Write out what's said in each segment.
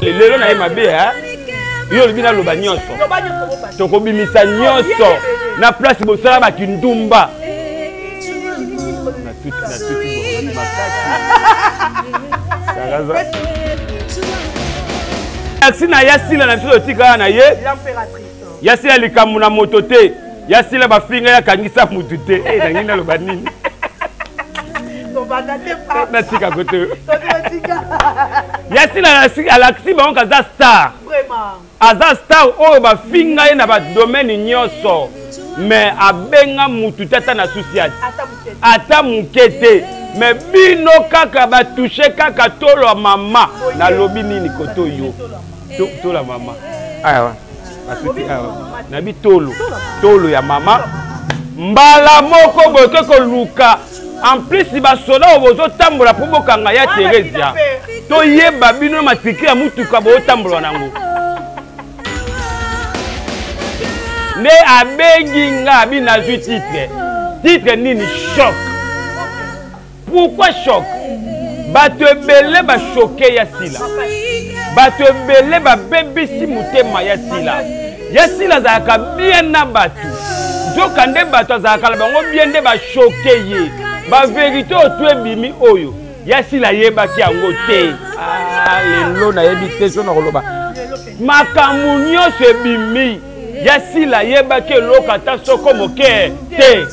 lelo na ye mabe ha yo libina loba nyonso tokobimisa nyonso na place bosala bakindumba na tuti merci na Yasila na biso tika na ye Yasila likambo na moto te Yasila bafinga ya kangisa mutu te na ngina loba nini na tika kote Yasila alaksi bango kaza star aza star oyo bafinga ye na ba domaine nyonso mais abenga mutu tata na souciate ata mukete mais bino kaka ba toucher kaka tolo mama na lobi nini koto yo to la mama awa basuti awa na bi tolo ya mama mbala moko boke ko luka en plus ba soda obozo tambola po bokanga ya Teresia to yeba bino matiki ya mutuka bo tambola nango ne abengi nga bi na titre nini choc. Pourquoi choc? Bato ebele ba choqué Yasila. Bato ebele ba bebisi mutema Yasila. Yasila zaka bien na batu. Joka nde bato zaka la bango bien nde ba choqué ye. Ba vérité otu ebimi oyo. Yasila yeba ki yango te. Ah lelo na yebi te so na koloba. Makambu nyonso ebimi. Yasila yeba ke lokata soko moke te.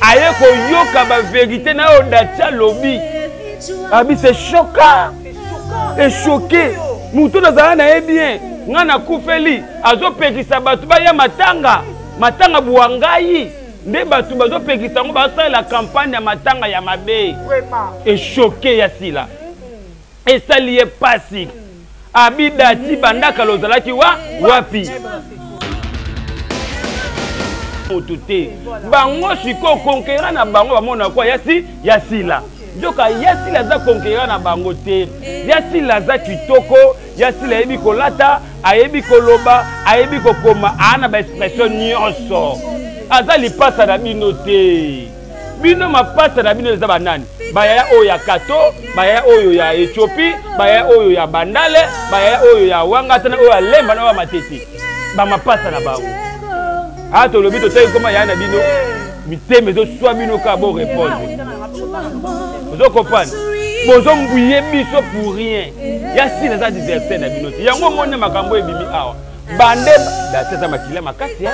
Aye ko yoka ba vérité na odatia lobi. Abi c'est choquant. Et choqué. Mutu na zala na ye bien. Ngana kufeli azo pekisa batu ba ya matanga buangai. Nde batu bazo pekisa ngo ba sa la campagne ya matanga ya mabe. Et choqué Yasila. Et ça lié passé. Abi dati bandaka lozalaki wapi. Tout bango siko conquérant na bango bamona kwa Yasila joka Yasila za conquérant na bango te Yasila za kitoko Yasila yebi kolata ayebi koloba ayebi kokoma ana ba expression nyonso aza lipasa na bino te bino mapasa na bino za banani baya oyo ya Kato baya oyo ya Ethiopie baya oyo ya Bandale baya oyo ya Wangata na oyo ya Lemba na wa Matete ba mapasa na bango. Ah, tu le but de te comment yana bino, miteme zo soit bino ka bon répondre. Vous comprenez? Bozo mbouye biso pour rien. Yasila za diverser na bino. Yango mone makambo ebimi awa. Bande dateza makila makasi.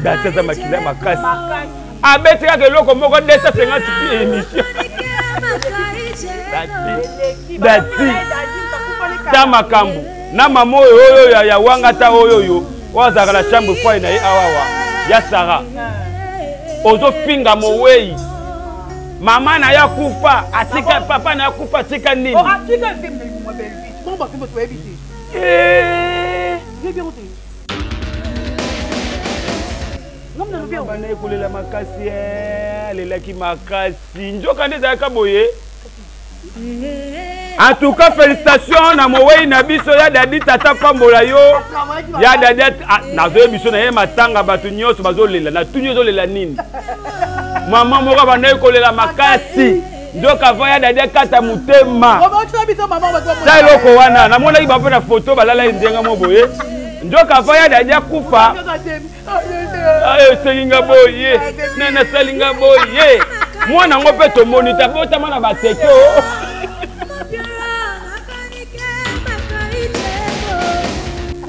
Dateza makila makasi. Abetra ke loko moko 250 émission. Dati. Ta makambo. Na mamo oyo ya Wangata oyo. Wazaka la chambre foi na awawa ya Sara ozo finga mowei mama na ya kufa atika papa na ya kufa tika nini atika film mo belvi bomba kimo to ebiti bien ote ngamna bien bana ekulela makasi lelaki makasi njoka ndeza ka boye. En tout cas, félicitations na mowei na biso ya dadi tata pambola yo ya dadi na zo biso na ye matanga batu nyonso bazolela na tunyo zolela nini mama moko bana ekolela makasi ndoka va ya dadi kata mutema sai loko wana na mona iba na photo balala ndenga moboye ndoka va ya dadi kufa ayo selinga boye nana selinga boye mwana ngope to monita bota mana bateko.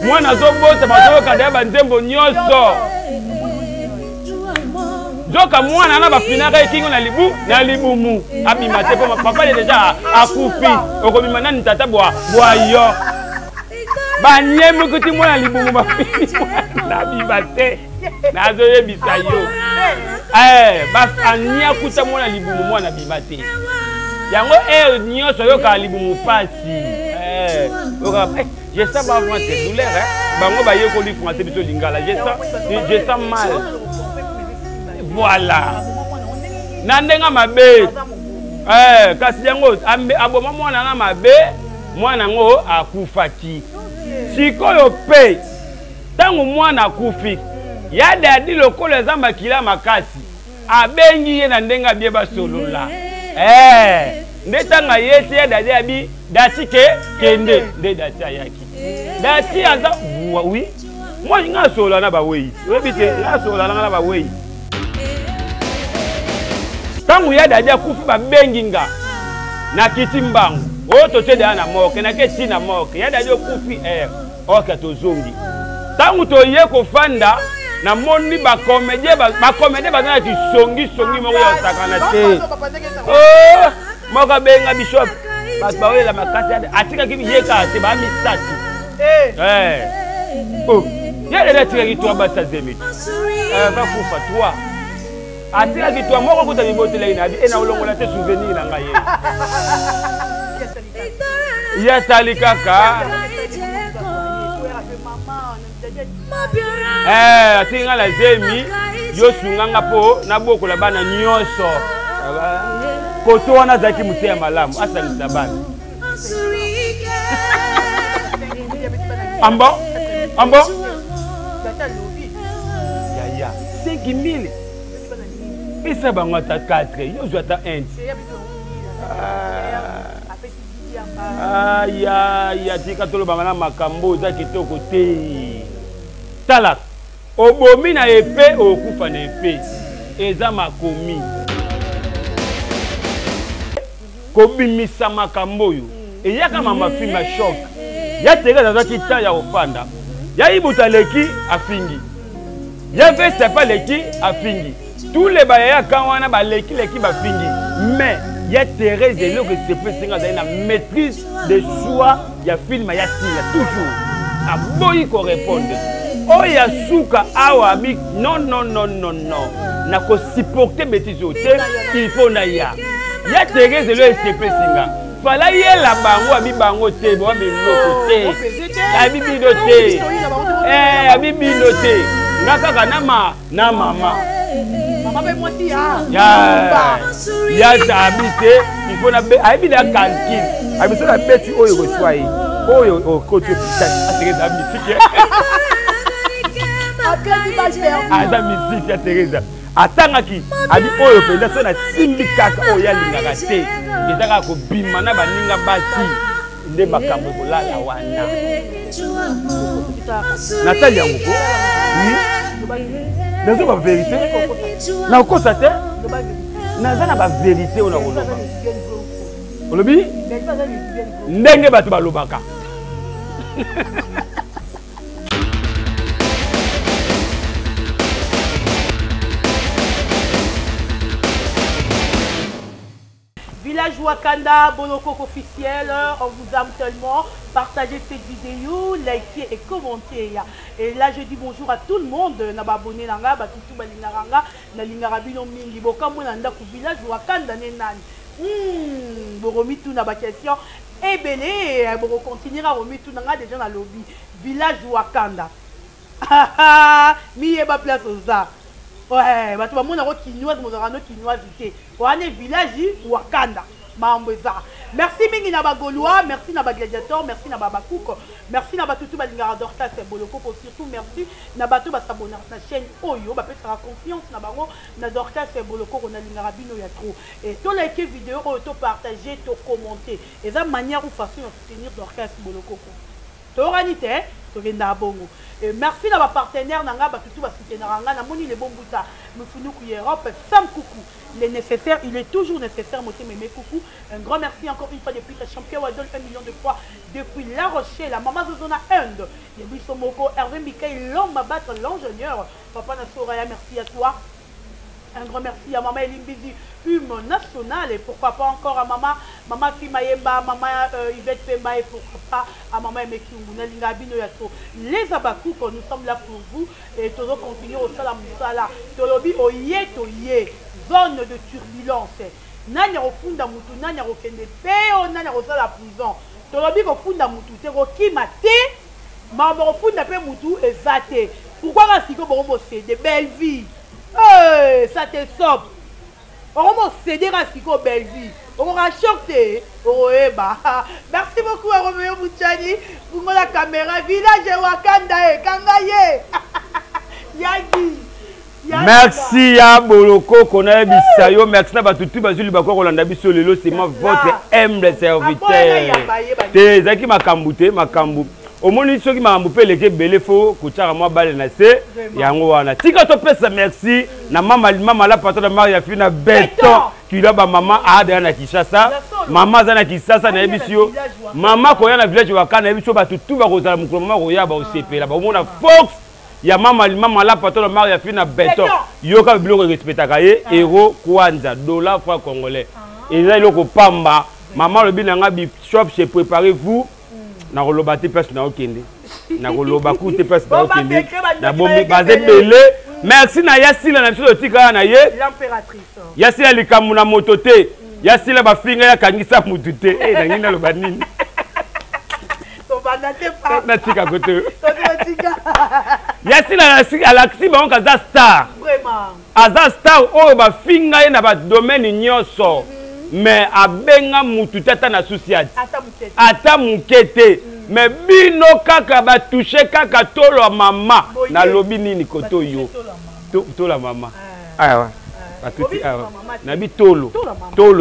Mwana zobota mazoka da banzembo nyonso. Joka mwana na bafinaka kingo na libumu. Abima te po papa déjà akufi. Okomima nani tata bwa yo. Banyemu kuti mwana libumu bafini na bibate. Nazo yebisa yo. Bas anya kuta mwana libumu mwana bibate. Yango nyonso yoka libumu pasi. Je sens pas vraiment cette douleur, hein. Bango ba yeko li français biso lingala. Je sens mal. Voilà. Nandenga mabe. Kasi yango aboma mwana na mabe, mwana ngo akufaki. Sikoyo pe. Tangu mwana akufi. Ya dadi lokolo zamba kila makasi. Abengi ye na ndenga bieba solola. ndetanga yeti ya dadi abi dati ke kende nde dati ayaki dati aza oui moi nga sola na ba wei webite nga sola na ba wei tangu ya dadi akufi ba benginga na kiti mbangu o tote da na moke na keti na moke ya dadi okufi oka tozongi tangu to ye ko fanda na moni ba comédie bazana ti songi moko ya sakana te oh moka benga bishop ba wela makasi atika kimi yeka te ba misatu oh yele na tika kitwa basa zemiti ba kufa toi atika kitwa moko kuta bibotela ina bi ena ulongola te souvenir na ngaye ya tali kaka atinga la zemi yo sunganga po na boko la bana nyonso koto wana zaki mutea malamu asangisa bana ambo ya 5000 pesa bango ta 4 yo zwa ta 1 ya tika tolo bangana makambo za kitoko te tala obomi na epe okufa na epe eza makomi kobimisa makambo yo eyaka mama filma shock ya tega za kita ya ofanda ya ibuta leki afingi ya veste pa leki afingi tous les bayaya kawana ba leki bafingi mais ya Thérèse et l'autre c'est plus la maîtrise de soi ya film ya style toujours a boyi ko répondre oh ya suka awa bi non na ko supporter bêtise oté il faut na ya Thérèse et l'autre c'est plus fala yela bango abi bango te bo be loko te abi bidote abi bidote ngaka na mama ya habité il faut na habiter la cantine habiter la bête oyo ko choyi oyo ko tu atire da musique ada musique ya Teresa atangaki abi oyo pe ndaso na simbi kaka oyo ya lingaka te ezaka ko bima na baninga basi nde makambo kolala wana natali yango ko nazo ba vérité na kosa te naza na ba vérité ona koloba olobi ndenge bato balobaka Village Wakanda, Bolokoko officiel, on vous aime tellement. Partagez cette vidéo, likez et commentez. Et là, je dis bonjour à tout le monde. Naba abonné nanga, batutu balingaranga, na lingarabino mingi. Bokambo nanda ku village Wakanda nenani. Boromi tout na ba question. Eh belé, boro continuer à remettre tout nanga déjà dans lobby. Village Wakanda. Mi eba place aux arts. Ouais, bah tu vas mon kinoise, mon orano kinoise. On est village Wakanda. Merci mingi na ba Gaulois, merci na ba Gladiator, merci na ba Bakouk, merci na ba tutu ba lingara Dorcas et Boloko, surtout merci na ba tout ba s'abonner na chaîne Oyo, ba peut faire confiance na bango na Dorcas et Boloko on a lingara bino ya trop. Et to liker vidéo, to partager, to commenter. Et ça manière ou façon de soutenir Dorcas et Boloko. To ranité, to venda bongo. Et merci à ma partenaire Nanga Batutu Basitenaranga, Namoni les bons boutas, Moufunuku Europe, Sam Coucou. Il est nécessaire, il est toujours nécessaire, Moté Mémé Coucou. Un grand merci encore une fois depuis le champion Wadol 1 million de fois, depuis La Rochelle, la maman Zozona Inde, Yebiso Moko, Hervé Mikaï, l'homme à battre l'ingénieur. Papa Nassoraya, merci à toi. Un grand merci à maman Elimbizi, Hume Nationale, et pourquoi pas encore à maman Fimayemba, maman Yvette Pemba, et pourquoi pas à maman Emekiungu, Nalinga Bino Yato. Les Abakou, nous sommes là pour vous, et toujours continuer au Salam Moussala. Tolobi Oye Toye, zone de turbulence. Nanya Rofunda Moutou, Nanya Rokende, Peo, Nanya Rosa la prison. Tolobi Rofunda Moutou, Teroki Mate, Maman Rofunda Pe Moutou, et Zate. Pourquoi Rasiko Boromo c'est de belles vies? Ça te sobe. On va céder à Siko Belgi. On va chanter. Merci beaucoup à Roméo Mouchani pour la caméra. Village Wakanda et Kangaye. Yagi. Merci ya Boloko Kona Bisayo. Merci na batutu bazuli bako kolanda biso lelo, c'est moi votre humble serviteur. Te zaki makambute makambu. Omoni soki makambu pe leke belefo kuchara moi bale na se yango wana. Tika to pesa merci na mama la patron de Maria Fina Beton qui là ba maman a na Kinshasa. Maman za na Kinshasa na ebisio. Maman ko ya na village wakana ebisio batutu ba kozala mukolo mama ko ya ba osepela. Ba omona Fox ya mama la patron de Maria Fina Beton. Yoka biloko respectaka ye euro kwanza dollar franc congolais. Et là iloko pamba maman le binanga bi shop chez préparez-vous. Na koloba te pese na okende na koloba ku te pese na okende na bombe bazé belé. Merci na Yasila na biso tika na ye l'impératrice Yasila likamu na moto te Yasila ba finga ya kangisa mutu te na ngina loba nini to bandate pa na tika kote to tika Yasila alaksi ba on kaza star vraiment aza star o ba finga ye na ba domaine nyoso. Mais abenga mutu tata na souciade ata mukete mais bino kaka ba toucher kaka tolo mama na lobi nini koto yo to la mama awa batuti awa na bi tolo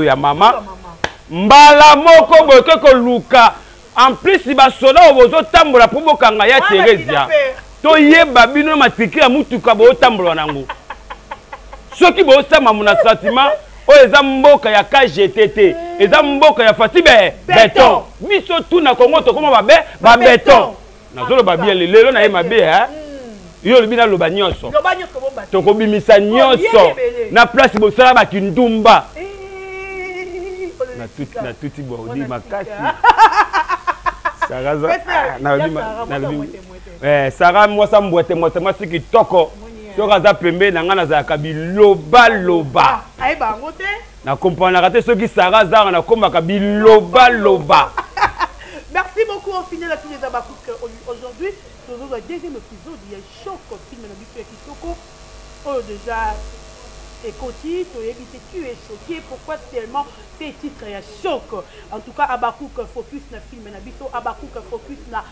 ya mama mbala moko boke ko luka en plus ba soda obozo tambola po bokanga ya Teresia to yeba bino matiki ya mutuka bo tambola nango soki bo sama muna sentiment o eza mboka ya KGTT eza mboka ya Fatibe Beton biso tout na Congo to koma ba beton nazolo ba bien lelo na ye mabe ha yo libina loba nyonso to ko bimisa nyonso na place bo sala ba kindumba na tuti bordi makasi Saraza na Sara mwasa mbwete motema siki toko sokaza pembe na ngana za kabiloba loba aiba ngote na comprendre raté ceux qui Sara za na komba biloba loba. Merci beaucoup au final à tous les abakouk aujourd'hui nous avons le deuxième épisode il y a choc film na biso kitoko oh déjà écoutez tu éviter tu es choqué pourquoi tellement ces titres il y a choc en tout cas abakouk focus na film na biso abakouk focus na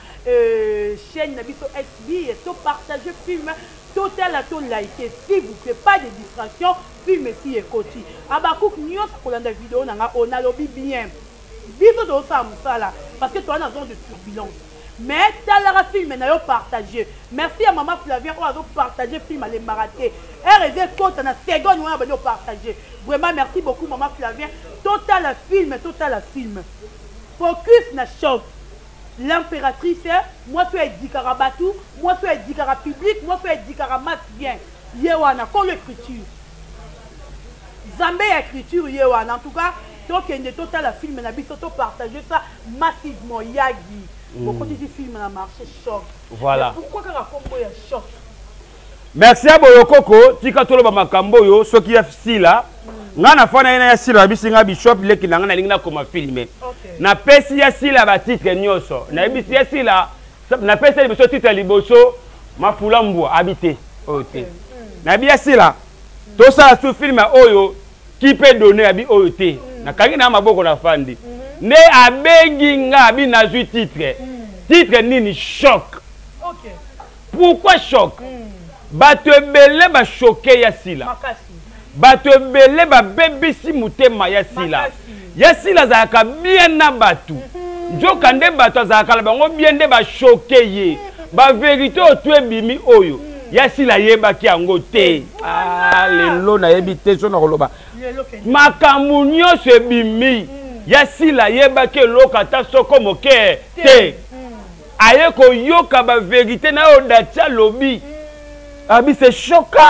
chaîne na biso SB et to partager film total à ton like s'il vous plaît pas de distraction film si écoutez abakouk nyos pour la vidéo nanga on a lobby bien biso do ça musala parce que toi dans zone de turbulence mais t'as la film na yo partager merci à maman Flavien on a partagé film à les marater RZ compte na seconde on a bien partager vraiment merci beaucoup maman Flavien total à film focus na choc l'impératrice moi tu es Dikarabatu moi tu es Dikara public moi tu es Dikaramas bien yewana comme l'écriture Zambé écriture yewana en tout cas donc il y a total film na biso to partager ça massivement yagi pourquoi tu dis film na marché choc voilà pourquoi quand la combo ya choc merci à Bolokoko tika tolo ba makambo yo soki ya sila ngana fana ina ya sila bisinga bishop leki na ngana lingina koma filmer na pesi ya sila ba titre nyoso na bisi ya sila na pesi ya biso titre liboso mafula mbwa habité ote na bi ya sila to sa su film oyo qui peut donner abi oyo te na kangi na maboko na fandi ne abengi nga bi na ju titre nini choc. OK pourquoi choc bato ebele ba choqué ya sila bato ebele ba bebisi mutema ya sila zaka bien na batu njoka nde bato zaka bango bien nde ba choqué ye ba vérité otu ebimi oyo ya sila yebaki yango te lelo na yebi te so na koloba makambo nyonso ebimi ya sila yebaki eloko ata soko moke te aye koyoka ba vérité na yo datia lobi abi c'est choquant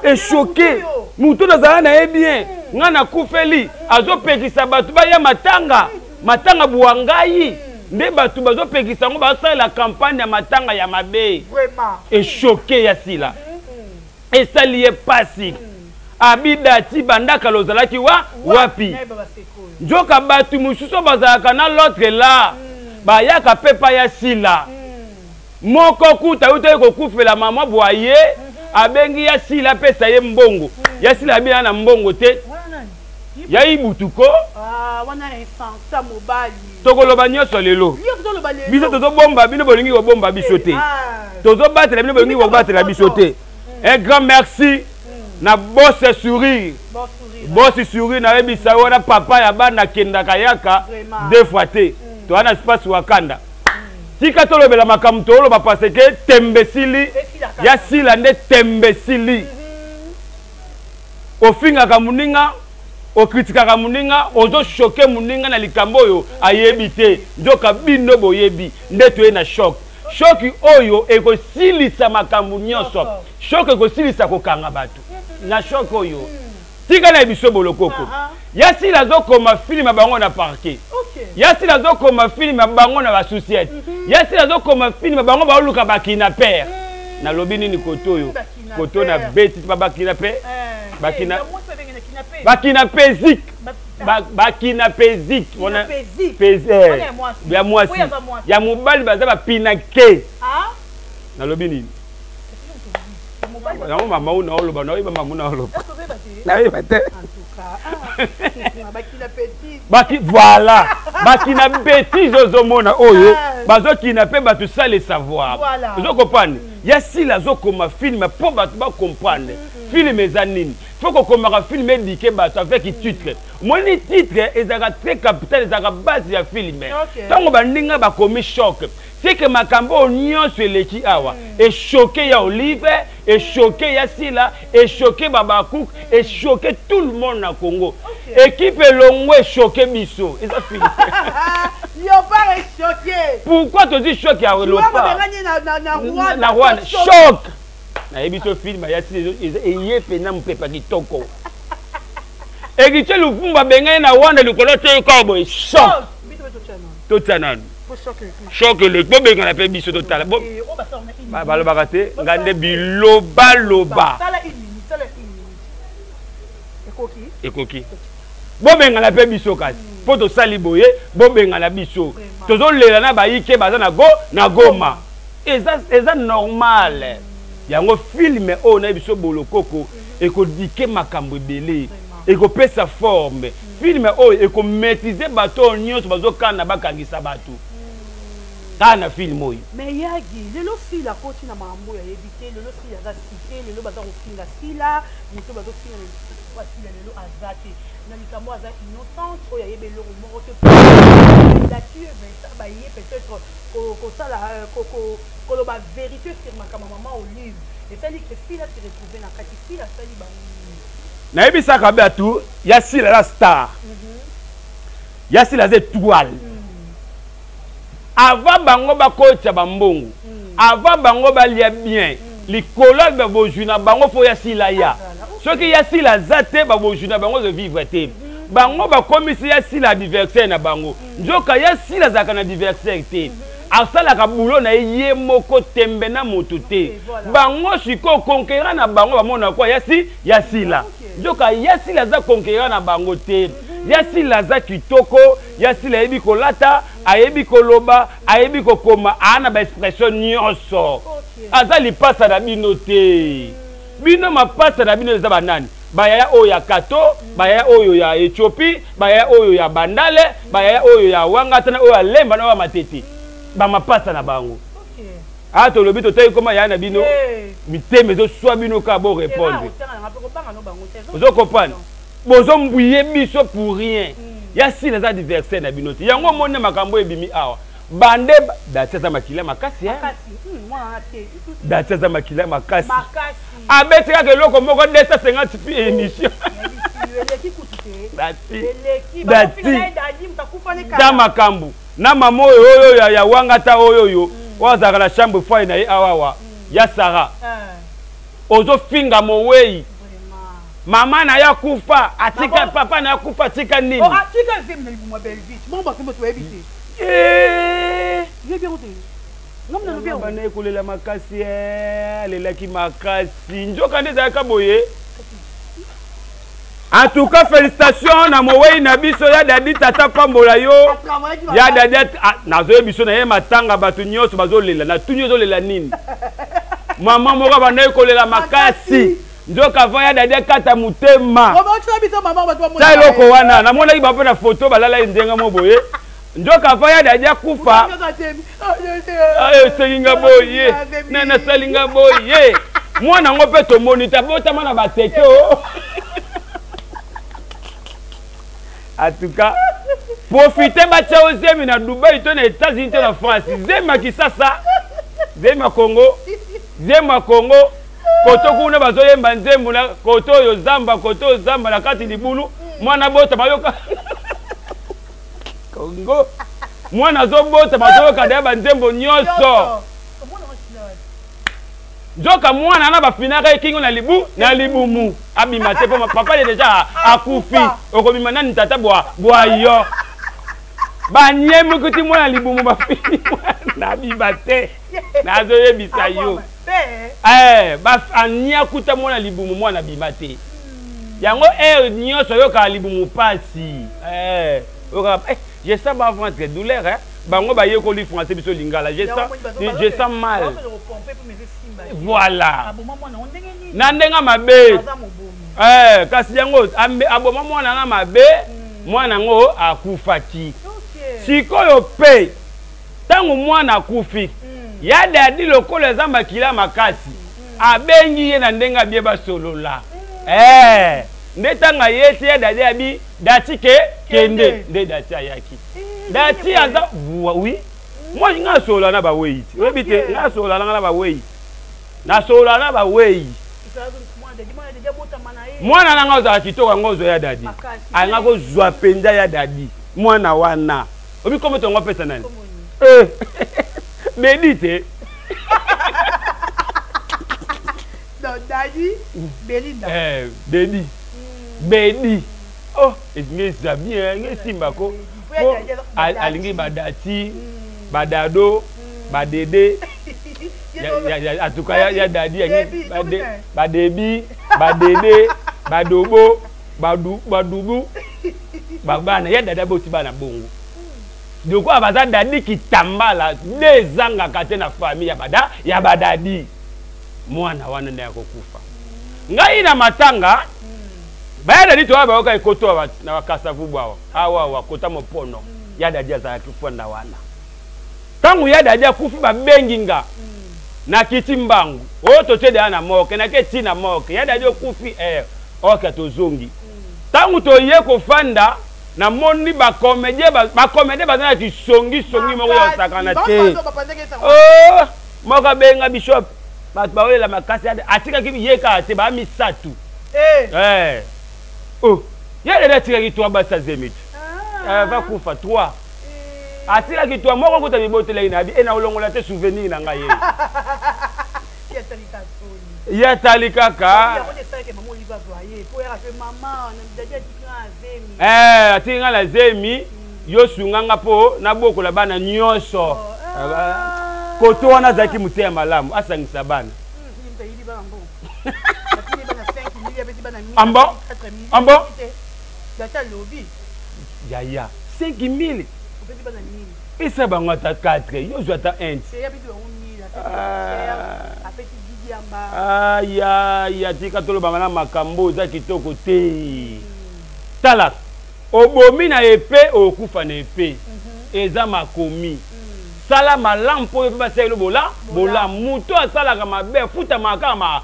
et choqué mutu nazala na ye bien nga na kufeli azopekisa bato baya matanga buwangai nde bato bazopekisa ngo basalela campagne ya matanga ya mabe et choqué ya sila esali ye pasi abidati bandaka lozalaki wapi njoka bato mosusu bazalaka na l'autre là bayaka pepa ya sila moko kuta uta kokufela mama boye abengi ya sila pesa ye mbongo ya sila bien na mbongo te ya ibutuko wana infansa mobali tokoloba nyonso lelo biso tozo bomba bino bolingi ko bomba biso te tozo batela bino bolingi ko batela biso te Un grand merci. Na boss sourire. Boss sourire na ebisa wana papa ya bana kenda kayaka 2 fois té. To ana espace Wakanda. Tika to lobela makamto lo ba parce que tembesili ya sila nde tembesili. Ofinga kamuninga, okritika kamuninga, ozo choquer muninga na likambo yo ayebite. Ndoka bino boyebi nde to na choc. Choc oyo ekosilisa makambo nyonso. Choc ekosilisa kokanga batu. Na choc oyo. Tika na biso bolokoko. Yasi la zo koma film bango na parquet. Yasi la zo koma film bango na ba société. Yasi la zo koma film bango ba luka ba kinaper. Na lobini ni koto yo. Koto na beti ba ba kinaper. Bakina pezik. Bakina pezik. Wana pezik. Ya mwasi. Ya mobali baza ba pinake. Na lobini. Na mama una oloba na iba mama una oloba. Na iba te. Voilà. Bakina bêtise ozomona oyo. Bazo kinape batu ça le savoir. Vous comprenez? Ya si la zo comme film pour batu ba comprendre. Film ezanini. Faut qu'on commence film indiqué batu avec titre. Mon titre ezaka très capital ezaka base ya film. Tango bandinga ba komi choc. C'est que makambo nyonso eleki awa et choqué ya Olive et choqué ya Sila et choqué Baba Cook et choqué tout le monde na Congo. Équipe Longwe choqué biso. Et ça fini. Léopard est choqué. Pourquoi tu dis choqué à Léopard? Na Rwanda choc. Na ebito film ya Sila et yepe na mpepa kitoko. Et qui le fumba benga na Rwanda le kolote kobo choc. Totanan. Choc le bobe qu'on appelle biso total. Bon. Ba lo bakate ngande biloba loba. Ekoki. Bobe ngala pe biso kasi. Poto sali boye, bobe ngala biso. Tozo lela na bayike baza na go na goma. Eza normal. Yango film o na biso bolokoko ekodike makambo belé. Eko pesa forme. Film o eko maîtriser bato nyonso bazo kana bakangisa bato. Kana film oyo. Mais yagi, lelo sila koti na mambo ya yebite, lelo sila za cité, lelo baza kofinga sila, muto bazo finga na sila lelo azati. Na likambo aza innocent, o ya yebe loro moko te. La tue, mais ça ba yé peut-être ko sala ko lo ba vérité sur makama maman Olive. Et ça dit que sila se retrouver na kati sila sali ba. Na yebisa ka ba tout, ya sila la star. Ya sila ze étoile. Avant bango ba kocha bambongo. Avant bango ba lia bien. Likolo ba bojuna bango fo ya sila ya. Ce qui ya sila zate ba bojuna bango de vivre te. Bango ba komisi ya sila anniversaire na bango. Njoka ya sila zaka na anniversaire te. Asala ka bulo na ye moko tembe na moto te. Bango siko conquérant na bango ba mona kwa ya sila. Njoka ya sila za conquérant na bango te. Yasi laza kitoko, yasi la yebi kolata, ayebi koloba, ayebi kokoma, ana ba expression nyonso. Aza li pasa na bino te. Bino ma pasa na bino za banani. Baya oyo ya Kato, baya oyo ya Ethiopie, baya oyo ya Bandale, baya oyo ya Wangatana, oyo ya Lemba na wa Matete. Ba ma pasa na bango. Ato lobi to tayi koma ya na bino. Miteme zo swa bino ka bo répondre. Vous comprenez? Bozo mbouye biso pour rien. Ya si les adversaires na binoti. Yango mone makambo ebimi awa. Bande dateza makila makasi hein. Dateza makila makasi. Abetika ke loko moko 250 pi émission. Da makambo. Na mamo oyo ya wangata oyo wazaka la chambre foi na awa ya Sara. Ozo finga mowei. Mama na ya kufa, atika papa na ya kufa, atika nini? Oh, atika zim na libuma Belgique. Mamba kumbo tu ebite. Bien roté. Ngam na bien. Bana ekolela makasi lelaki makasi. Njoka ndeza ka boye. En tout cas, félicitations na mowei na biso ya dadi tata pambola yo. Ya dadi na zo biso na ye matanga batu nyoso bazolela na tunyo zolela nini? Mama moko bana ekolela makasi. Njoka vaya dade kata mutema. Sai loko wana na mona iba pe na photo balala ndenga moboye. Njoka vaya dade kufa. Ayo selinga boye. Nana selinga boye. Moi nango pe to monita botama na bateke. En tout cas, profitez batia aux Zemi na Dubaï, to na États-Unis, to na France. Zema Kisasa, Zema Congo, Zema Congo. Koto kuna bazoyemba nzembo na koto yo zamba koto zamba na kati libulu mwana bota bayoka Congo mwana zo bota bazoyoka da banzembo nyonso Joka mwana na bafinaka kingo na libumu abima te po papa déjà akufi okobima nani tata bwa yo banyemu kuti mwana libumu bafini na bibate na zo yebisa yo ania kuta mwana libumu mwana bimate yango nyonso yoka libumu pasi je sens pas ventre douleur bango ba yekoli français biso lingala je sens mal voilà na ndenga mabe kasi yango aboma mwana na mabe mwana ngo akufaki sikoyo pe tangu mwana akufi ya dadi lokolo eza makila makasi abengi ye na ndenga bie basolola nde tanga yesi ya dadi abi dati kende nde dati ayaki dati aza oui moi nga sola na ba wei rebite nga sola na ba wei na sola na ba wei mwana nanga za kitoko ngozo ya dadi anga ko zwa penda ya dadi mwana wana obi komo tongo pesa nani Médite. Daddy, Belinda. Bedi. Bedi. Oh, et Zabi, Simbako. Alingi badati, badado, badede. En tout cas, il y a dadi, badebi, badede, badobo, badubu, babana. Il y a dada botibana bongo. De quoi baza dadi qui tambala des anga kate na famille ya badadi mwana wana na kokufa ngai na matanga ba dadi to ba oka ikoto na wakasa vubwa awa wakota mopono ya dadi za kifunda wana tangu ya dadi akufi ba benginga na kitimbangu o to tede ana moke na keti na moke ya dadi okufi oka tozongi tangu to ye ko fanda na moni ba comédie bazana ti songi moko ya sakana te oh moka benga bishop ba la makasi atika ki yeka te ba misatu oh yele atika ki to ba sa zemit va kufa 3 atika ki to moko ko ta bibotele ina bi ena olongola te souvenir na ngai ya talika ka atinga la zemi yo sunganga po na boko la bana nyonso koto wana zaki mutea malamu asangisa bana ambo ya 5000 isa bango ta 4 yo zo ta 1 ya tika tolo bangana makambo za kitoko te tala obomi na epée okufa na epée eza makomi sala malampo pe baselo bola muto asala mabe futa makama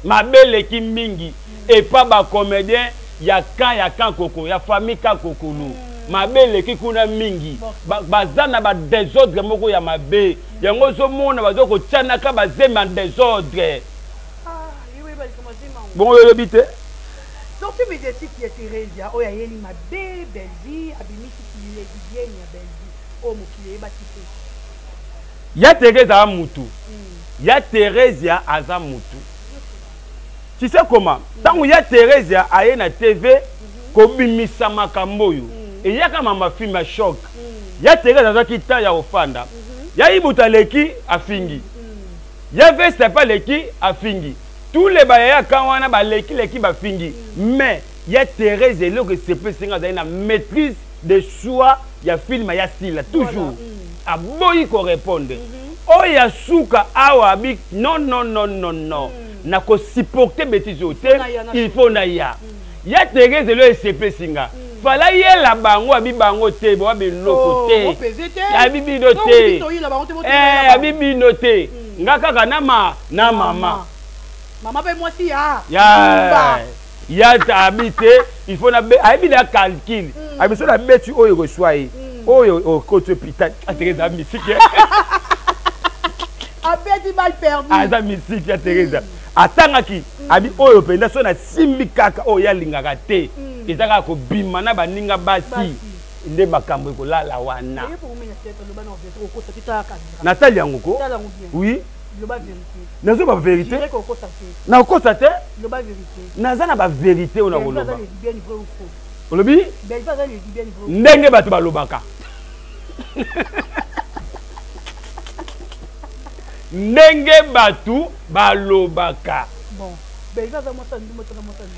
mabe leki mingi epa ba comédien ya kan koko ya famille kan kokulu mabe leki kuna mingi bazana ba désordre moko ya mabe yango zo mona bazo ko tchana ka bazema désordre bon yo bité sorti médiatique ya Thérèse oya yeli mabe Belgi abimisi ki lesbienne ya Belgi o mokile ba tipo ya Thérèse a mutu ya Thérèse aza mutu tu sais comment tangu ya Thérèse aye na TV ko bimisa makambo yo et ya kama mafilm ya choc ya Thérèse aza kita ya ofanda ya ibuta leki afingi ya veste pa leki afingi tous les bayaya kawana ba leki bafingi mais ya Thérèse le que c'est plus singa na maîtrise de soi ya film ya style toujours a boyi ko répondre o ya suka awa bi non na ko supporter bêtise il faut na ya Thérèse le c'est plus singa fala ye la bango abi bango te bo abi loko te abi bino te abi bino te nga kaka na mama mama pe moi si ya habité il faut na abi na calcul abi so na betu oyo reçoit oyo au côté hôpital Teresa musique abeti mal perdu aza musique ya Teresa atangaki abi oyo penda so na simbi kaka oyo ya lingaka te ezaka ko bima na baninga basi nde makambo ekolala wana Nathalie yango ko oui nazo ba vérité na okosa te naza na ba vérité ona koloba olobi ndenge bato balobaka ndenge bato balobaka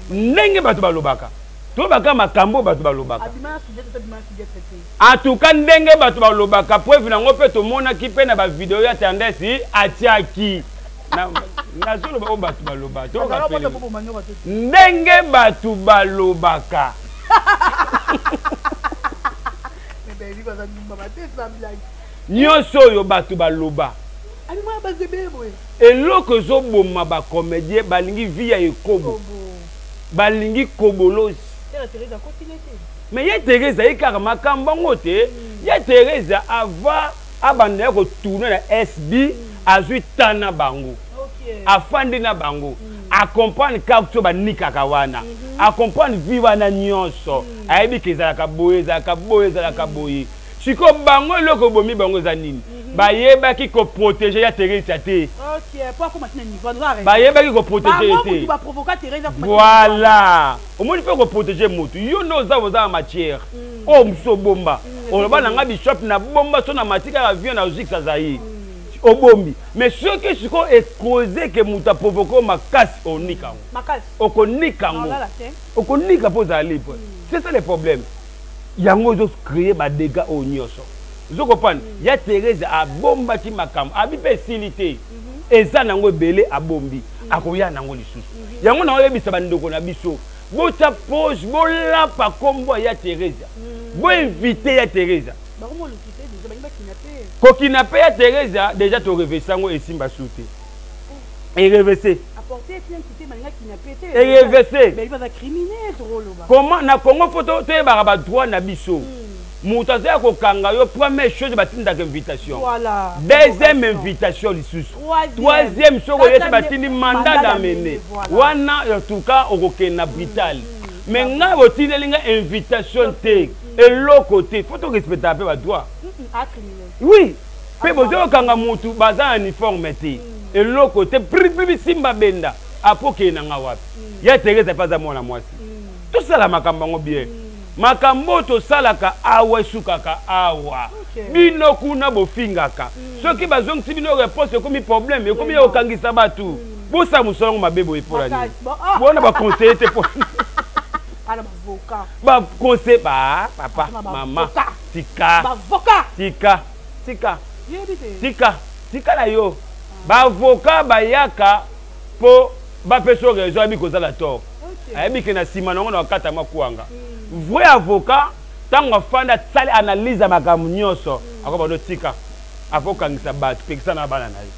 ndenge bato balobaka to baka makambo bato balobaka en tout cas ndenge bato balobaka preuve nango pe to mona ki pe na ba vidéo ya tendance atiaki na solo ba bato balobaka to rappelle ndenge bato balobaka nyonso oyo bato baloba eloko ezoboma bacomédien balingi vi ya ekobo balingi kobolosi mais ye Teresa ekaka makambo ngo te ye Teresa ava abanda ya kotourne na SB azwi tana bango afandi na bango accompagne kakto banikaka wana accompagne vi wana nyonso ayebi ke ezalaka boye ezalaka boye siko bango eloko bomi bango eza nini bayebaki ko protéger ya Teresa te bayebaki ko protéger te voilà au moins il faut ko protéger mutu yo no za matière o mso bomba on ba nanga bishop na bomba so na matika ya vie na zik sazayi obombi mais ce que siko est causé que muta provoquer makasi onika okonikango okonika poza libre c'est ça le problème yango zo créer ba dégâts au nyoso zo comprendre ya Teresa abomba ti makambo abi pe silité eza nango belé abombi akoya nango lisusu yango na oyebisa bandoko na biso bota pose bolapa kombo ya Teresa bo inviter ya Teresa ko kinape ya Teresa déjà to revesango esimba souté et reversé comment na Congo photo te ba droit na biso mutaza ko kanga yo première chose batinda invitation voilà deuxième invitation lisusu troisième chose yete batindi mandat d'amener wana en tout cas okokena brital mais nga botindelinga invitation te et l'autre côté faut to respecter peu ba droit oui pe bozo kanga mutu baza uniforme te et l'autre côté pribi simba benda apoke na nga wapi ya Teresa pas à mona mwasi tout ça la makambo ngo bien makambo to salaka awa sukaka awa bino kuna bofingaka soki bazongisi bino réponse komi problème komi okangisa batu bosa musongo mabebo epola ni bona ba conseiller te po ala avocat ba conseiller ba papa mama tika tika na yo ba avocat bayaka po ba peso raison abi kozala tort ayebi ke na sima nango na kata makuanga vrai avocat tango fanda tsali analyse makambo nyonso akoba do tika afokangisa bato pekisa na bana na ye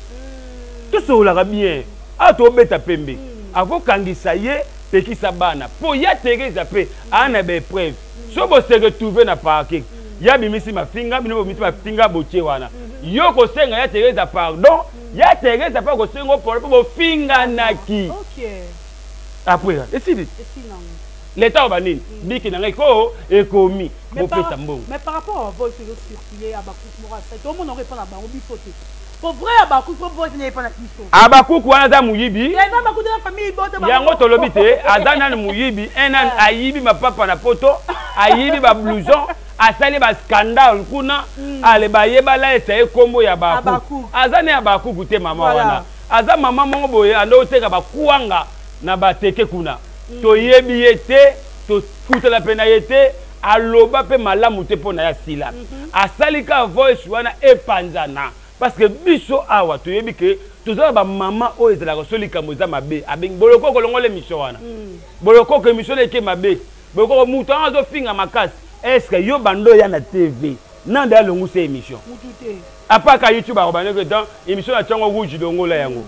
tout solaka bien ato beta pembe afokangisa ye pekisa bana po ya Teresa pe ana be preuve so bo se retrouver na parking ya bimisi mafinga bino bimisi mafinga botie wana yo ko senga ya Teresa pardon ya Teresa pa ko sengo pour bo finga naki après décide l'état urbain biki na ngeko ekomi bopesa mbongo mais par rapport à voice circuler à Bakouk Mora tout le monde aurait pas la bango bipoté pour vrai à Bakouk voice n'est pas la biso Abakouk wana za muyibi il y a beaucoup de famille bote yango tolobi te azana muyibi enan ayibi ma papa na poto ayibi ba blouson asali ba scandale kuna ale ba yeba la ete kombo ya Bakouk azana ya Bakouk te mama wana aza mama mongo boye ando teka ba kuanga na bateke kuna to yebi yete to kutela pena yete aloba pe malamu te pona ya sila asalika voice wana epanzana parce que biso awa to yebi ke tozala ba mama o ezala ko solika moza mabe abeng boloko ko longole mission wana boloko ko mission eke mabe boloko muto azo finga makasi est-ce que yo bando ya na TV nanda longu c'est émission à part ka YouTube a que dans émission na tongo rouge dongo la yango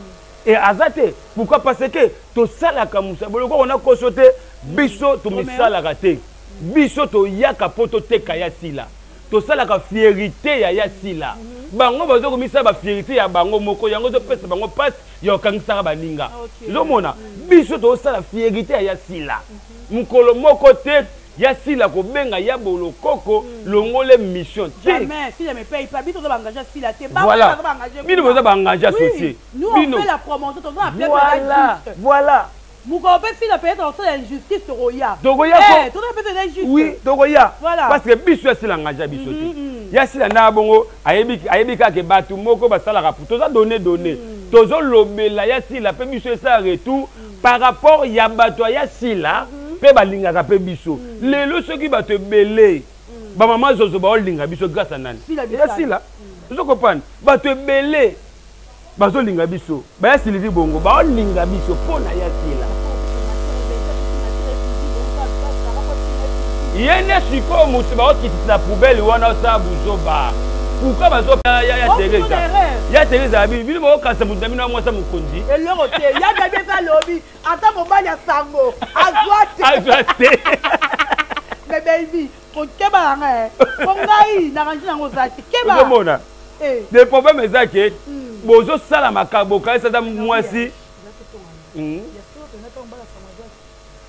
et azate pourquoi parce que to sala ka musa boloko on a consulté biso to misala raté biso to yaka poto te kaya sila to sala ka fierté ya sila bango bazo ko misa ba fierté ya bango moko yango to pesa bango passe yo kangisa ba ninga zo mona biso to sala fierté ya sila mukolo moko te ya sila ko benga ya bolokoko longole mission jamais si je me paye pas bito za engager sila te ba voilà bino za engager associé nous on fait la promotion on a fait voilà Mouko si la paye dans l'injustice roya togoya to na peut l'injustice oui togoya voilà parce que biso ya sila engager biso te ya sila na bongo ayebi ka ke batu moko basala rapport toza donner tozo lobela ya sila pe biso ça retour par rapport ya bato ya sila pe balingaka pe biso lelo soki bato ebele ba mama zozo ba olinga biso grâce à nani ya sila zo comprendre bato ebele bazo linga biso ba ya Sylvie Bongo ba olinga biso pona ya sila yene siko mutu ba okitisa poubelle wana sa buzoba pourquoi bazo ya Teresa abi bino ba okasa mutu bino mwasa mukonzi elero te ya gabe ka lobi ata mobali ya sango azwate mais baby pour keba nga pour ngai na rangi nango zati keba ko mona des problèmes ezake bozo sala makabo ka ça mwasi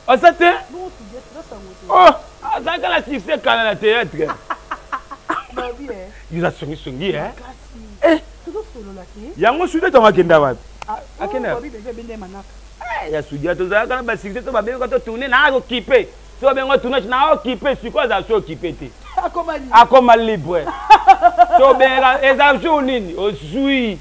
asate oh azaka la succès kana na théâtre il a songi yango sude to makenda wapi akenda ya sudia to zaka na ba succès to ba be ko to tourner na ko kipe so be ngo tourner na occupé sur quoi ça so occupé te akoma libre so be ezamjo nini ozui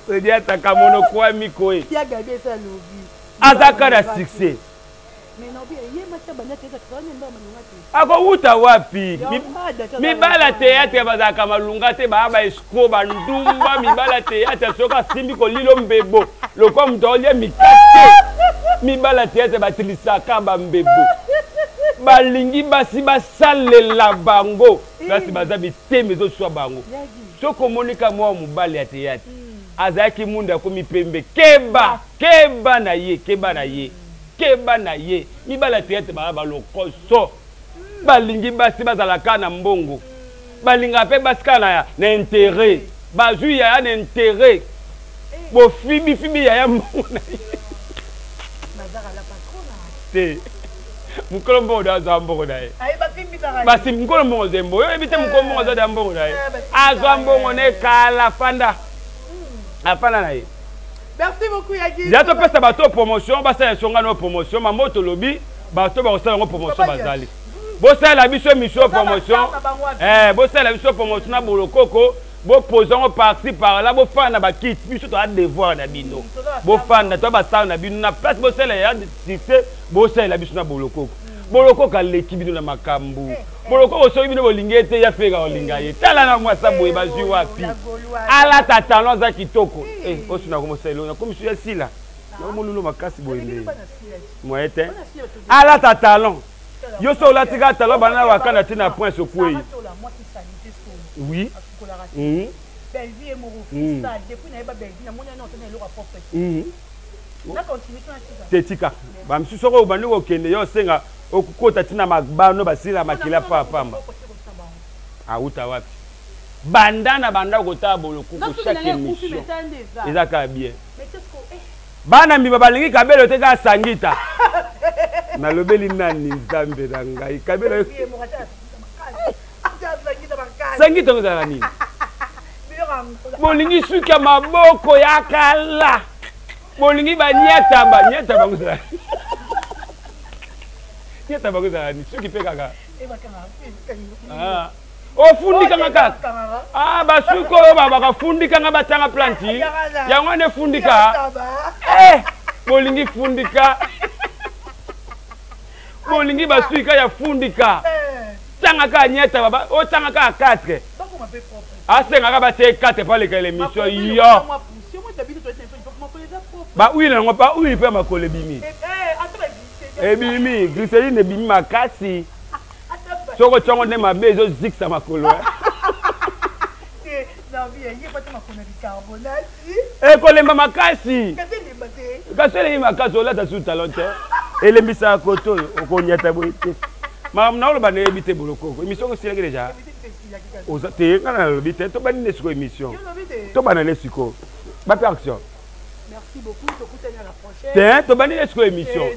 c'est dia takamono kwa mikoe ya gabe ça lobi azaka na succès mais non bien yé macha bana te ka tsone ndo manunga te ako uta wapi mibala théâtre bazaka malunga te ba escro ba ndumba mibala théâtre soka simbi ko lilo mbebo loko mdolie mikate mibala théâtre batilisaka ba mbebo balingi basi basalela bango kasi baza biteme zo swa bango soko monika mwa mubali ya théâtre azaki munda ko mipembe keba na ye mibala théâtre ba lokoso balingi basi bazalaka na mbongo balinga pe basikana na intérêt bazui ya na intérêt bo fibi ya mbongo na ye nazaka la patrona te mukolombo da zambongo na ye basi mukolombo zembo yo ebite mukolombo za mbongo na ye azambongo ne kala fanda afana na ye. Merci beaucoup Yagi. Ya to pesa bato promotion basa songa no promotion ma moto lobi bato ba osala ngo promotion bazali. Bosa la biso mission promotion. Bosa la biso promotion na bolokoko, bo posons par-ci par là, bo fana ba kit, biso to a devoir na bino. Bo fana to ba sa na bino na place bosa la ya succès, bosa la biso na bolokoko. Bolokoko ka l'équipe bino na makambu. Bolokoko so bino bolingete ya fega olingaye. Tala na mwasa boye bazui wapi. Ala ta talon za kitoko. Osuna komo selo na komi suya sila. Na molulu makasi boye ndé. Moyete. Ala ta talon. Yo so la tika talon bana wakana tina point so kuyi. Oui. Belvi et Moro ça depuis na ba Belvi na mona na otena eloko propre. Na continue na Tetika. Ba msusoko ubandi ko kende yo senga okukota tina mabano basila makila pa pamba. Auta wapi? Bandana banda kota bolokoko chaque émission. Ezaka bien. Bana mbi babalingi kabelo te ka sangita. Na lobeli nani Nzambe na ngai kabelo. Sangita ngozala nini? Bolingi suka maboko ya kala. Bolingi banyata ngozala. Nyata ngozala ni suki pe kaka. Ofundika ngaka. Basuko baba fundika nga batanga planti. Yango ne fundika. Bolingi fundika. Bolingi basuka ya fundika. Tanga ka nyeta baba, o tanga ka 4. Asenga ka ba te 4 pa le l'émission yo. Ba oui na ngopa oui pe makole bimi. Bimi, glycérine bimi makasi. soko tongo ne mabe zo ziksa makolo. Ekolemba makasi. Kasele makasi olata su talonte. Elembisa koto okonyata boite. Mam na oloba ne ebite bolokoko. Émission ko sileke déjà. Oza te kana lobite to bani nesiko émission. To bana nesiko. Ba pe action. Merci beaucoup, to kutanya la prochaine. To bani nesiko émission.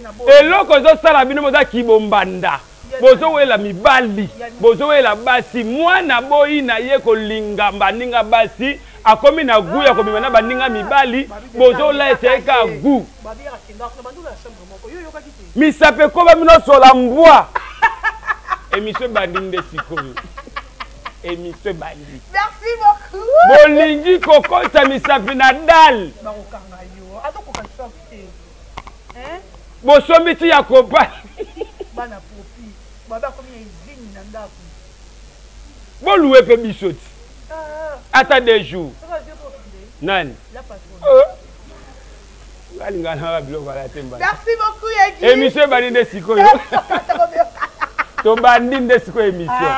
Eloko zo sala bino moza kibombanda. Bozo wela mibali. Bozo wela basi mwana boyi na ye kolinga baninga basi. Akomi na gu ya komima na baninga mibali. Bozo la eteka gu. Misape koba mino sola mbwa. Émission banding de sikoyo. Émission banding. Merci beaucoup. Bolingi koko ta misape na dal. Bosombi ti ya kopa. Bana popi. Baba komi ezini na ndako. Boluwe pe bisoti. Ata 2 jours. Nani? La patronne. Merci beaucoup, Yegi. Émission banding de sikoyo. To banding de sikoyo émission.